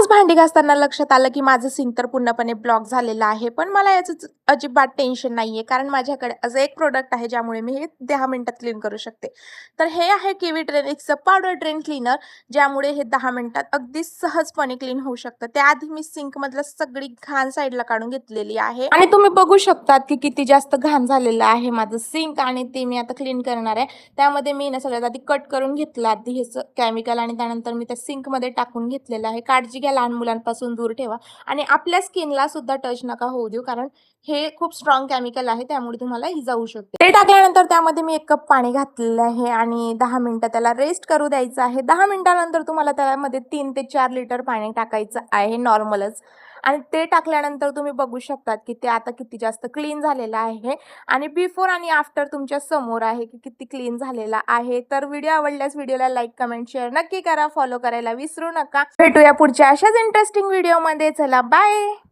भांडी घासताना लक्षात आलं की माझं सिंक तर पूर्णपणे ब्लॉक झालेलं आहे. पण मला याचं अजिबात टेन्शन नाहीये, कारण माझ्याकडे असं एक प्रोडक्ट आहे ज्यामुळे मी हे 10 मिनिटात क्लीन करू शकते. तर हे आहे किवी ट्रेनिक्सचं पावडर ड्रेन क्लीनर, ज्यामुळे हे 10 मिनिटात अगदी सहजपणे क्लीन होऊ शकतं. त्याआधी मी सिंकमधलं सगळी घाण साईडला काढून घेतलेली आहे आणि तुम्ही बघू शकतात की किती जास्त घाण झालेलं आहे माझं सिंक, आणि ते मी आता क्लीन करणार आहे. त्यामध्ये मी ना सगळ्यात आधी कट करून घेतलं आधी हे केमिकल, आणि त्यानंतर मी त्या सिंकमध्ये टाकून घेतलेलं आहे. काळजी घ्या, लहान मुलांपासून दूर ठेवा आणि आपल्या स्किनला सुद्धा टच नका होऊ देऊ, कारण हे खूप स्ट्रॉंग केमिकल आहे, त्यामुळे तुम्हाला इजा होऊ शकते. ते टाकल्यानंतर त्यामध्ये मी 1 कप पाणी घातलेलं आहे आणि 10 मिनिटं त्याला रेस्ट करू द्यायचं आहे. 10 मिनिटानंतर तुम्हाला त्यामध्ये 3 ते 4 लिटर पाणी टाकायचं आहे नॉर्मलच, आणि ते टाकल्यानंतर तुम्ही बघू शकतात की ते आता किती जास्त क्लीन झालेलं आहे आणि बिफोर आणि आफ्टर तुमच्या समोर आहे की किती क्लीन झालेला आहे. तर व्हिडिओ आवडल्यास व्हिडिओला लाईक, कमेंट, शेअर नक्की करा. फॉलो करायला विसरू नका. भेटूया पुढच्या अशाच इंटरेस्टिंग व्हिडिओमध्ये. चला बाय.